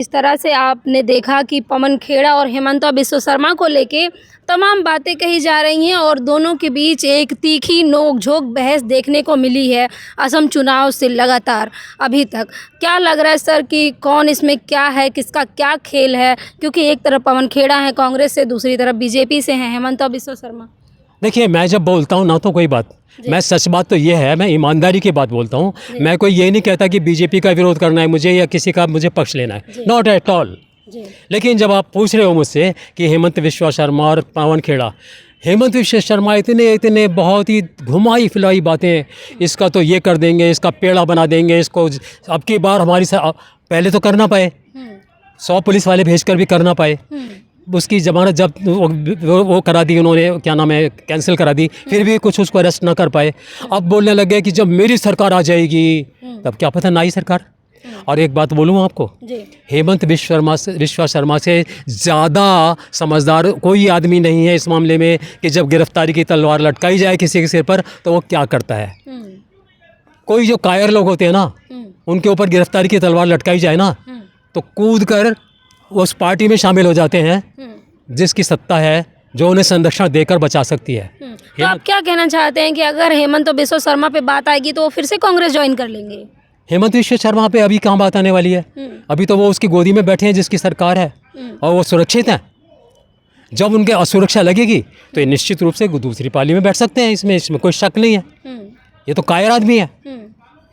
इस तरह से आपने देखा कि पवन खेड़ा और हेमंता बिस्वा शर्मा को लेके तमाम बातें कही जा रही हैं और दोनों के बीच एक तीखी नोक-झोंक बहस देखने को मिली है असम चुनाव से लगातार अभी तक। क्या लग रहा है सर कि कौन इसमें क्या है, किसका क्या खेल है? क्योंकि एक तरफ पवन खेड़ा है कांग्रेस से, दूसरी तरफ बीजेपी से हैं हेमंता बिस्वा शर्मा। देखिए, मैं जब बोलता हूँ ना तो कोई बात, मैं सच बात तो ये है, मैं ईमानदारी की बात बोलता हूँ। मैं कोई ये नहीं कहता कि बीजेपी का विरोध करना है मुझे या किसी का मुझे पक्ष लेना है, नॉट एट ऑल। लेकिन जब आप पूछ रहे हो मुझसे कि हेमंत बिस्वा शर्मा और पवन खेड़ा, हेमंत बिस्वा शर्मा इतने बहुत ही घुमाई फिलाई बातें, इसका तो ये कर देंगे, इसका पेड़ा बना देंगे, इसको अब की बार हमारी पहले तो करना पाए, 100 पुलिस वाले भेजकर भी करना पाए। उसकी ज़मानत जब वो करा दी उन्होंने, क्या नाम है, कैंसिल करा दी, फिर भी कुछ उसको अरेस्ट ना कर पाए। अब बोलने लगे कि जब मेरी सरकार आ जाएगी तब क्या पता ना ही सरकार। और एक बात बोलूँ आपको, हेमंत बिस्वा शर्मा से ज़्यादा समझदार कोई आदमी नहीं है इस मामले में कि जब गिरफ्तारी की तलवार लटकाई जाए किसी के सिर पर तो वो क्या करता है। कोई जो कायर लोग होते हैं ना, उनके ऊपर गिरफ्तारी की तलवार लटकाई जाए ना तो कूद कर उस पार्टी में शामिल हो जाते हैं जिसकी सत्ता है, जो उन्हें संरक्षण देकर बचा सकती है। तो आप क्या कहना चाहते हैं कि अगर हेमंत बिस्वा शर्मा पे बात आएगी तो वो फिर से कांग्रेस ज्वाइन कर लेंगे? हेमंत बिस्वा शर्मा पे अभी कहाँ बात आने वाली है? अभी तो वो उसकी गोदी में बैठे हैं जिसकी सरकार है और वो सुरक्षित हैं। जब उनके असुरक्षा लगेगी तो ये निश्चित रूप से दूसरी पार्टी में बैठ सकते हैं, इसमें कोई शक नहीं है। ये तो कायर आदमी है,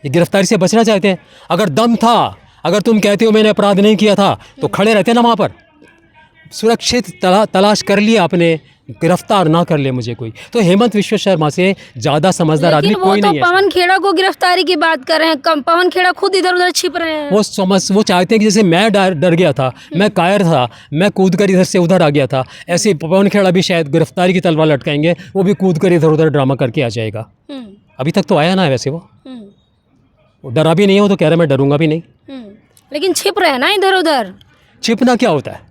ये गिरफ्तारी से बचना चाहते हैं। अगर दम था, अगर तुम कहते हो मैंने अपराध नहीं किया था तो खड़े रहते ना वहाँ पर, सुरक्षित तलाश कर लिया आपने, गिरफ्तार ना कर ले मुझे कोई। तो हेमंत बिस्वा शर्मा से ज़्यादा समझदार आदमी कोई नहीं है। पवन खेड़ा को गिरफ्तारी की बात कर रहे हैं, पवन खेड़ा खुद इधर उधर छिप रहे हैं। वो चाहते हैं कि जैसे मैं डर गया था, मैं कायर था, मैं कूद कर इधर से उधर आ गया था, ऐसे पवन खेड़ा भी शायद गिरफ्तारी की तलवार लटकाएंगे, वो भी कूद कर इधर उधर ड्रामा करके आ जाएगा। अभी तक तो आया ना है, वैसे वो डरा भी नहीं हो तो कह रहा मैं डरूंगा भी नहीं, लेकिन छिप रहे हैं ना इधर उधर। छिपना क्या होता है?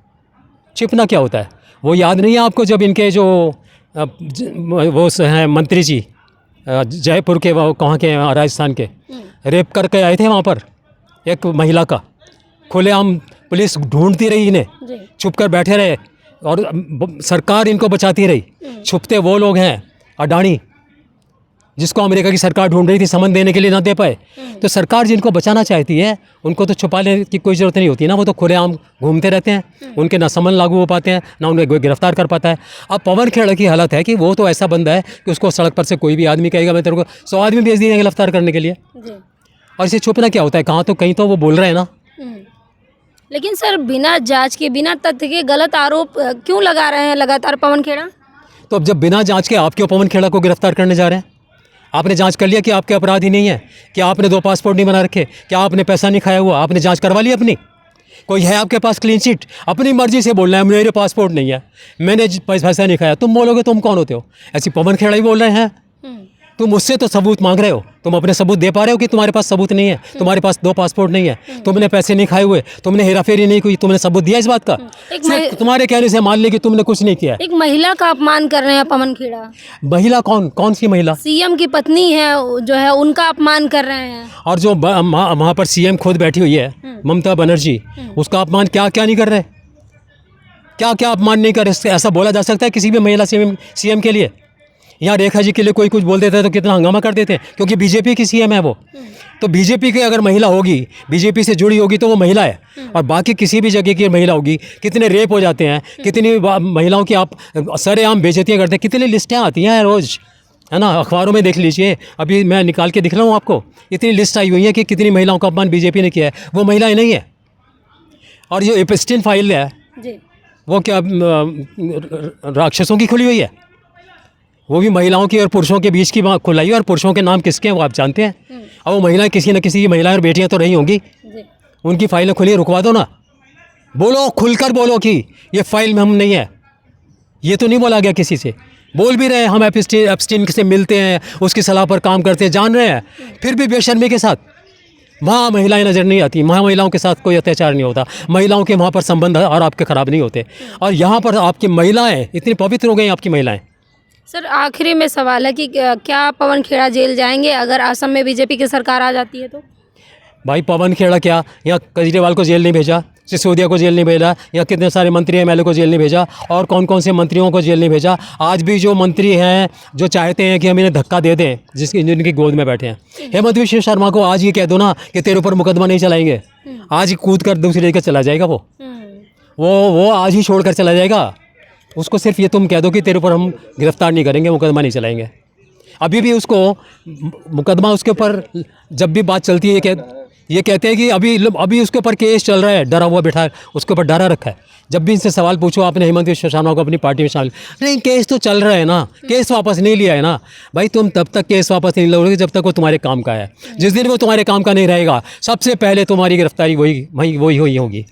छिपना क्या होता है? वो याद नहीं है आपको जब इनके जो वो हैं मंत्री जी जयपुर के, वो कहाँ के, राजस्थान के, रेप करके आए थे वहाँ पर एक महिला का, खुलेआम पुलिस ढूंढती रही इन्हें, छुप कर बैठे रहे और सरकार इनको बचाती रही। छुपते वो लोग हैं अडानी, जिसको अमेरिका की सरकार ढूंढ रही थी, समन देने के लिए ना दे पाए। तो सरकार जिनको बचाना चाहती है उनको तो छुपाने की कोई ज़रूरत नहीं होती ना, वो तो खुलेआम घूमते रहते हैं, उनके ना समन लागू हो पाते हैं ना उन्हें कोई गिरफ्तार कर पाता है। अब पवन खेड़ा की हालत है कि वो तो ऐसा बंदा है कि उसको सड़क पर से कोई भी आदमी कहेगा मैं तेरे को 100 आदमी भेज दिए गिरफ्तार करने के लिए। और इसे छुपना क्या होता है? कहाँ तो कहीं तो वो बोल रहे हैं ना। लेकिन सर बिना जांच के, बिना तथ्य के गलत आरोप क्यों लगा रहे हैं लगातार पवन खेड़ा? तो अब जब बिना जाँच के आप क्यों पवन खेड़ा को गिरफ्तार करने जा रहे हैं? आपने जांच कर लिया कि आपके अपराध ही नहीं है? क्या आपने 2 पासपोर्ट नहीं बना रखे? क्या आपने पैसा नहीं खाया हुआ? आपने जांच करवा ली अपनी? कोई है आपके पास क्लीन चिट? अपनी मर्जी से बोलना है मेरे पासपोर्ट नहीं है, मैंने पैसा नहीं खाया, तुम बोलोगे तुम कौन होते हो? ऐसी पवन खेड़ा ही बोल रहे हैं। तुम मुझसे तो सबूत मांग रहे हो, तुम अपने सबूत दे पा रहे हो कि तुम्हारे पास सबूत नहीं है? तुम्हारे पास 2 पासपोर्ट नहीं है, तुमने पैसे नहीं खाए हुए, तुमने हेराफेरी नहीं की, तुमने सबूत दिया इस बात का? तुम्हारे कहने से मान ली कि तुमने कुछ नहीं किया। एक महिला का अपमान कर रहे हैं पवन खेड़ा। महिला कौन सी महिला? सीएम की पत्नी है जो है, उनका अपमान कर रहे हैं। और जो वहाँ पर सीएम खुद बैठी हुई है ममता बनर्जी, उसका अपमान क्या नहीं कर रहे? क्या अपमान नहीं कर रहे? ऐसा बोला जा सकता है किसी भी महिला सीएम के लिए? यहाँ रेखा जी के लिए कोई कुछ बोल देता है तो कितना हंगामा कर देते हैं, क्योंकि बीजेपी की सीएम है वो। तो बीजेपी की अगर महिला होगी, बीजेपी से जुड़ी होगी तो वो महिला है, और बाकी किसी भी जगह की महिला होगी, कितने रेप हो जाते हैं, कितनी महिलाओं की आप सरेआम बेइज्जतियाँ करते हैं, कितनी लिस्टें आती हैं रोज़, है ना, अखबारों में देख लीजिए। अभी मैं निकाल के दिख रहा हूँ आपको, इतनी लिस्ट आई हुई है कि कितनी महिलाओं का अपमान बीजेपी ने किया है। वो महिलाएं नहीं है। और ये एप्स्टीन फाइल है वो क्या राक्षसों की खुली हुई है? वो भी महिलाओं की और पुरुषों के बीच की खुलाई है, और पुरुषों के नाम किसके हैं वो आप जानते हैं। और वो महिलाएं किसी न किसी की महिलाएं और बेटियां तो रही होंगी, उनकी फाइलें खुली, रुकवा दो ना, बोलो, खुलकर बोलो कि ये फाइल में हम नहीं है। ये तो नहीं बोला गया किसी से, बोल भी रहे हैं हम एप्स्टीन से मिलते हैं, उसकी सलाह पर काम करते हैं, जान रहे हैं, फिर भी बेशर्मी के साथ वहाँ महिलाएं नज़र नहीं आती। वहाँ महिलाओं के साथ कोई अत्याचार नहीं होता, महिलाओं के वहाँ पर संबंध और आपके ख़राब नहीं होते, और यहाँ पर आपकी महिलाएं इतनी पवित्र हो गई। आपकी महिलाएं सर आखिरी में सवाल है कि क्या पवन खेड़ा जेल जाएंगे अगर असम में बीजेपी की सरकार आ जाती है तो? भाई पवन खेड़ा क्या यहाँ केजरीवाल को जेल नहीं भेजा, सिसोदिया को जेल नहीं भेजा, या कितने सारे मंत्री एमएलए को जेल नहीं भेजा, और कौन कौन से मंत्रियों को जेल नहीं भेजा। आज भी जो मंत्री हैं जो चाहते हैं कि हम इन्हें धक्का दे दें, जिनकी गोद में बैठे हैं, हेमंत विश्व शर्मा को आज ये कह दो ना कि तेरे ऊपर मुकदमा नहीं चलाएंगे, आज ही कूद कर दूसरी जगह चला जाएगा। वो आज ही छोड़ कर चला जाएगा। उसको सिर्फ ये तुम कह दो कि तेरे ऊपर हम गिरफ्तार नहीं करेंगे, मुकदमा नहीं चलाएंगे। अभी भी उसको मुकदमा उसके ऊपर जब भी बात चलती है ये कहते हैं कि अभी उसके ऊपर केस चल रहा है, डरा हुआ बैठा है, उसके ऊपर डरा रखा है। जब भी इनसे सवाल पूछो आपने हेमंत विश्व शर्मा को अपनी पार्टी में शामिल, नहीं केस तो चल रहा है ना, केस वापस नहीं लिया है ना। भाई तुम तब तक केस वापस नहीं लोगे जब तक वो तुम्हारे काम का है। जिस दिन वो तुम्हारे काम का नहीं रहेगा, सबसे पहले तुम्हारी गिरफ्तारी वही होगी।